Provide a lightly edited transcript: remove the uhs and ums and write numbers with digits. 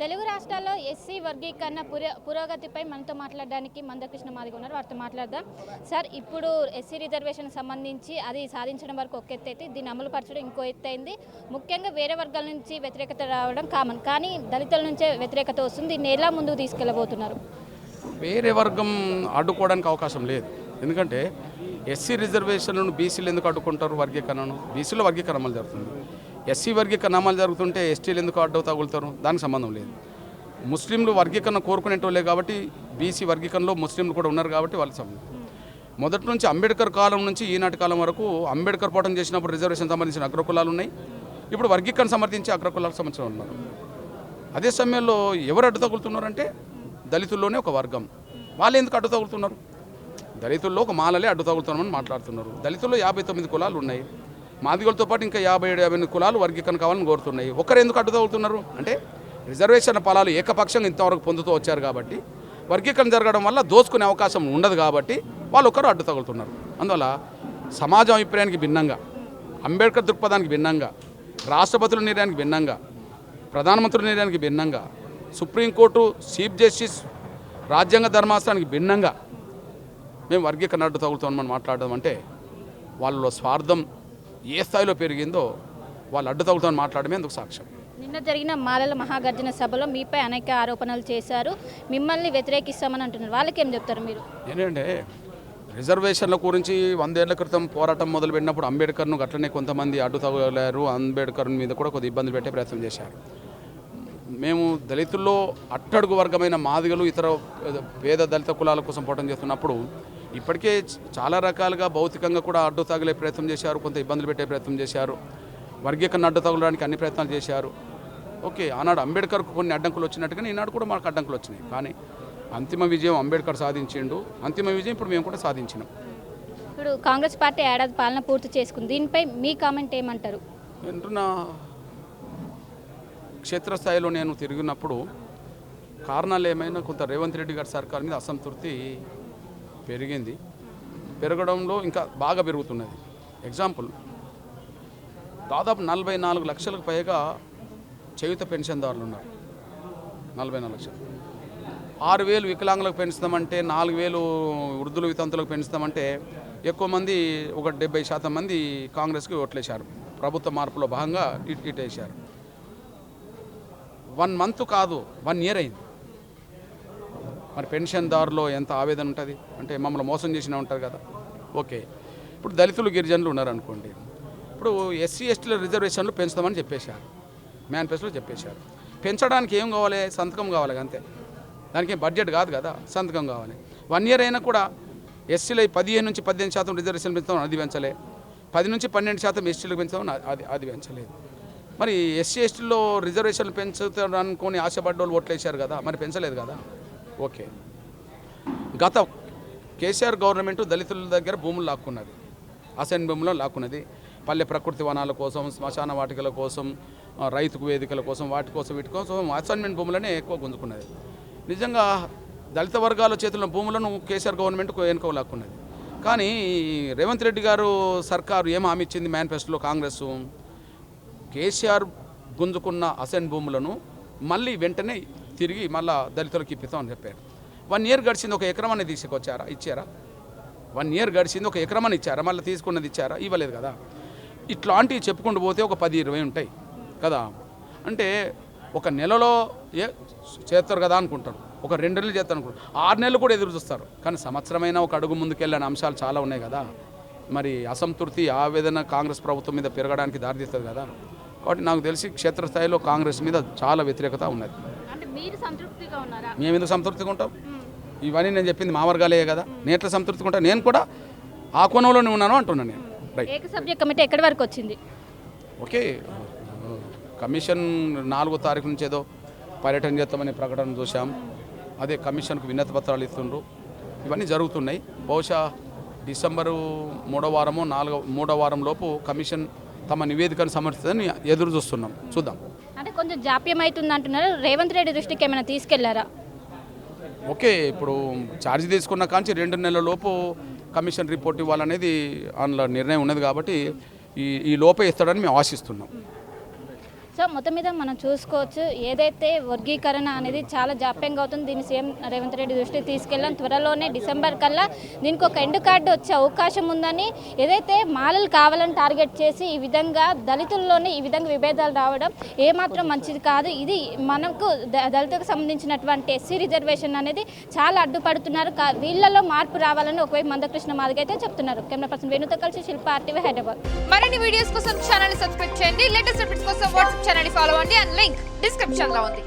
తెలుగు రాష్ట్రాల్లో ఎస్సీ వర్గీకరణ పురోగతిపై మనతో మాట్లాడడానికి మందకృష్ణ మాదిగ ఉన్నారు. వారితో మాట్లాడదాం. సార్, ఇప్పుడు ఎస్సీ రిజర్వేషన్ సంబంధించి అది సాధించడం వరకు ఒక ఎత్తు అయితే దీన్ని అమలు పరచడం ఇంకో ఎత్తు అయింది. ముఖ్యంగా వేరే వర్గాల నుంచి వ్యతిరేకత రావడం కామన్, కానీ దళితుల నుంచే వ్యతిరేకత వస్తుంది. దీన్ని ఎలా ముందుకు తీసుకెళ్లబోతున్నారు? వేరే వర్గం అడ్డుకోవడానికి అవకాశం లేదు. ఎందుకంటే ఎస్సీ రిజర్వేషన్లను బీసీలు ఎందుకు అడ్డుకుంటారు? వర్గీకరణను బీసీలో వర్గీకరణ అమలు జరుగుతుంది. ఎస్సీ వర్గీకరణ అమలు జరుగుతుంటే ఎస్టీలు ఎందుకు అడ్డు తగులుతారు? దానికి సంబంధం లేదు. ముస్లింలు వర్గీకరణ కోరుకునేటోళ్ళే కాబట్టి బీసీ వర్గీకరణలో ముస్లింలు కూడా ఉన్నారు కాబట్టి వాళ్ళ సంబంధం. మొదటి నుంచి అంబేద్కర్ కాలం నుంచి ఈనాటి కాలం వరకు అంబేద్కర్ పోరాటం చేసినప్పుడు రిజర్వేషన్ సంబంధించిన అగ్రకులాలు ఉన్నాయి. ఇప్పుడు వర్గీకరణ సమర్థించి అగ్రకులాలకు సంబంధించిన ఉన్నారు. అదే సమయంలో ఎవరు అడ్డు తగులుతున్నారంటే దళితుల్లోనే ఒక వర్గం. వాళ్ళు ఎందుకు అడ్డు తగులుతున్నారు? దళితుల్లో ఒక మాలలే అడ్డు తగులుతున్నామని మాట్లాడుతున్నారు. దళితుల్లో 59 కులాలు ఉన్నాయి. మాదిగలతో పాటు ఇంకా 57 కులాలు వర్గీకరణ కావాలని కోరుతున్నాయి. ఒకరు ఎందుకు అడ్డు తగులుతున్నారు అంటే రిజర్వేషన్ ఫలాలు ఏకపక్షంగా ఇంతవరకు పొందుతూ వచ్చారు కాబట్టి, వర్గీకరణ జరగడం వల్ల దోచుకునే అవకాశం ఉండదు కాబట్టి వాళ్ళు ఒకరు అడ్డు తగులుతున్నారు. అందువల్ల సమాజం అభిప్రాయానికి భిన్నంగా, అంబేద్కర్ దృక్పథానికి భిన్నంగా, రాష్ట్రపతుల నిర్ణయానికి భిన్నంగా, ప్రధానమంత్రుల నిర్ణయానికి భిన్నంగా, సుప్రీంకోర్టు చీఫ్ జస్టిస్ రాజ్యాంగ ధర్మాసనానికి భిన్నంగా మేము వర్గీకరణ అడ్డు తగులుతామని మాట్లాడడం అంటే వాళ్ళలో స్వార్థం ఏ స్థాయిలో పెరిగిందో వాళ్ళు అడ్డు తగులుతామని మాట్లాడమే అందుకు సాక్ష్యం. నిన్న జరిగిన మాలల మహాగర్జన సభలో మీపై అనేక ఆరోపణలు చేశారు. మిమ్మల్ని వ్యతిరేకిస్తామని అంటున్నారు. వాళ్ళకి ఏం చెప్తారు మీరు? ఏంటంటే రిజర్వేషన్ల గురించి 100 ఏళ్ల క్రితం పోరాటం మొదలుపెట్టినప్పుడు అంబేద్కర్ను అట్లనే కొంతమంది అడ్డు తగులారు. అంబేద్కర్ మీద కూడా కొద్ది ఇబ్బందులు పెట్టే ప్రయత్నం చేశారు. మేము దళితుల్లో అట్టడుగు వర్గమైన మాదిగలు ఇతర పేద దళిత కులాల కోసం పోరాటం చేస్తున్నప్పుడు ఇప్పటికే చాలా రకాలుగా భౌతికంగా కూడా అడ్డు తగిలే ప్రయత్నం చేశారు. కొంత ఇబ్బందులు పెట్టే ప్రయత్నం చేశారు. వర్గీకరణ అడ్డు తగలడానికి అన్ని ప్రయత్నాలు చేశారు. ఓకే, ఆనాడు అంబేద్కర్కు కొన్ని అడ్డంకులు వచ్చినట్టుగానే ఈనాడు కూడా మాకు అడ్డంకులు వచ్చినాయి. కానీ అంతిమ విజయం అంబేద్కర్ సాధించిండు. అంతిమ విజయం ఇప్పుడు మేము కూడా సాధించినాం. ఇప్పుడు కాంగ్రెస్ పార్టీ ఏడాది పాలన పూర్తి చేసుకుంది. దీనిపై మీ కామెంట్ ఏమంటారు? వింటున్నా క్షేత్రస్థాయిలో నేను తిరిగినప్పుడు కారణాలు ఏమైనా కొంత రేవంత్ రెడ్డి గారి సర్కార్ మీద అసంతృప్తి పెరగడంలో ఇంకా బాగా పెరుగుతున్నది. ఎగ్జాంపుల్, దాదాపు 44 లక్షలకు పైగా చేయుత పెన్షన్దారులు ఉన్నారు. 44 లక్షలు. 6,000 వికలాంగులకు పెంచుతామంటే, 4,000 వృద్ధుల వితంతులకు పెంచుతామంటే ఎక్కువ మంది, ఒక 70% మంది కాంగ్రెస్కి ఓట్లేశారు. ప్రభుత్వ మార్పులో భాగంగా ఇటేశారు. 1 మంత్ కాదు, 1 ఇయర్ అయింది. మరి పెన్షన్దారులో ఎంత ఆవేదన ఉంటుంది అంటే మమ్మల్ని మోసం చేసినా ఉంటారు కదా. ఓకే, ఇప్పుడు దళితులు గిరిజనులు ఉన్నారనుకోండి. ఇప్పుడు ఎస్సీ ఎస్టీల రిజర్వేషన్లు పెంచుతామని చెప్పేశారు, మేనిఫెస్టోలో చెప్పేశారు. పెంచడానికి ఏం కావాలి? సంతకం కావాలి అంతే. దానికి బడ్జెట్ కాదు కదా, సంతకం కావాలి. 1 ఇయర్ అయినా కూడా ఎస్సీలో 15 నుంచి 18% రిజర్వేషన్ పెంచుతామని అది పెంచలే. 10 నుంచి 12% ఎస్టీలకు పెంచుతామని అది పెంచలేదు. మరి ఎస్సీ ఎస్టీలో రిజర్వేషన్లు పెంచుతారనుకొని ఆశపడ్డోళ్ళు ఓట్లేశారు కదా, మరి పెంచలేదు కదా. ఓకే, గత కేసీఆర్ గవర్నమెంట్ దళితుల దగ్గర భూములు లాక్కున్నది, అసైన్ భూములను లాక్కున్నది. పల్లె ప్రకృతి వనాల కోసం, శ్మశాన వాటికల కోసం, రైతుకు వేదికల కోసం, వీటి కోసం అసైన్మెంట్ భూములనే ఎక్కువ గుంజుకున్నది. నిజంగా దళిత వర్గాల చేతుల్లో భూములను కేసీఆర్ గవర్నమెంట్ వెనుక లాక్కున్నది. కానీ రేవంత్ రెడ్డి గారు సర్కారు ఏం హామీ ఇచ్చింది మేనిఫెస్టోలో? కాంగ్రెస్ కేసీఆర్ గుంజుకున్న అసైన్ భూములను మళ్ళీ వెంటనే తిరిగి మళ్ళీ దళితులకు ఇప్పిస్తామని చెప్పారు. 1 ఇయర్ గడిచింది, ఒక ఎకరమని తీసుకొచ్చారా? ఇచ్చారా? 1 ఇయర్ గడిచింది, ఒక ఎకరమని ఇచ్చారా? మళ్ళీ తీసుకున్నది ఇచ్చారా? ఇవ్వలేదు కదా. ఇట్లాంటివి చెప్పుకుంటూ పోతే ఒక 10-20 ఉంటాయి కదా. అంటే ఒక నెలలో చేస్తారు కదా అనుకుంటారు, ఒక 2 నెలలు చేస్తారు అనుకుంటారు, 6 నెలలు కూడా ఎదురు చూస్తారు. కానీ సంవత్సరమైనా ఒక అడుగు ముందుకెళ్ళని అంశాలు చాలా ఉన్నాయి కదా. మరి అసంతృప్తి, ఆవేదన కాంగ్రెస్ ప్రభుత్వం మీద పెరగడానికి దారితీస్తుంది కదా. కాబట్టి నాకు తెలిసి క్షేత్రస్థాయిలో కాంగ్రెస్ మీద చాలా వ్యతిరేకత ఉన్నది. మేము ఎందుకు సంతృప్తిగా ఉంటాం? ఇవన్నీ నేను చెప్పింది మా వర్గాలే కదా. నేను ఎట్లా సంతృప్తిగా ఉంటాను? నేను కూడా ఆ కోణంలోనే ఉన్నాను అంటున్నాను నేను. రైట్. సబ్జెక్ట్ కమిటీ ఎక్కడి వరకు వచ్చింది? ఓకే, కమిషన్ 4వ తారీఖు నుంచి ఏదో పర్యటన చేస్తామని ప్రకటన చూసాం. అదే కమిషన్కు వినతి పత్రాలు ఇస్తుండ్రు. ఇవన్నీ జరుగుతున్నాయి. బహుశా డిసెంబరు 3వ వారమో 3వ వారం లోపు కమిషన్ తమ నివేదికను సమర్పిస్తుందని ఎదురు చూస్తున్నాం. చూద్దాం. అంటే కొంచెం జాప్యం అవుతుంది అంటున్నారు. రేవంత్ రెడ్డి దృష్టికి ఏమైనా తీసుకెళ్లారా? ఓకే, ఇప్పుడు ఛార్జ్ తీసుకున్న కాంచి 2 నెలల లోపు కమిషన్ రిపోర్ట్ ఇవ్వాలనేది అందులో నిర్ణయం ఉన్నది కాబట్టి ఈ లోపే ఇస్తాడని మేము ఆశిస్తున్నాం. సో మొత్తం మీద మనం చూసుకోవచ్చు ఏదైతే వర్గీకరణ అనేది చాలా జాప్యంగా అవుతుంది. దీన్ని సీఎం రేవంత్ రెడ్డి దృష్టికి తీసుకెళ్ళాం. త్వరలోనే డిసెంబర్ కల్లా దీనికి ఒక ఎండ్ కార్డు వచ్చే అవకాశం ఉందని, ఏదైతే మాలలు కావాలని టార్గెట్ చేసి ఈ విధంగా దళితుల్లోనే ఈ విధంగా విభేదాలు రావడం ఏమాత్రం మంచిది కాదు. ఇది మనకు దళితులకు సంబంధించినటువంటి ఎస్సీ రిజర్వేషన్ అనేది చాలా అడ్డుపడుతున్నారు. వీళ్ళలో మార్పు రావాలని ఒకవైపు మందకృష్ణ మాదిగ అయితే చెప్తున్నారు. కెమెరా పర్సన్ వేణుతో కలిసి శిల్ప RTV హైదరాబాద్. మరిన్ని వీడియోస్ కోసం ఛానల్ సబ్స్క్రైబ్ చేయండి. లేటెస్ట్ అప్డేట్స్ కోసం వాట్సాప్ ఛానల్ ఫాలో అవ్వండి. అండ్ లింక్ డిస్క్రిప్షన్ లో ఉంది.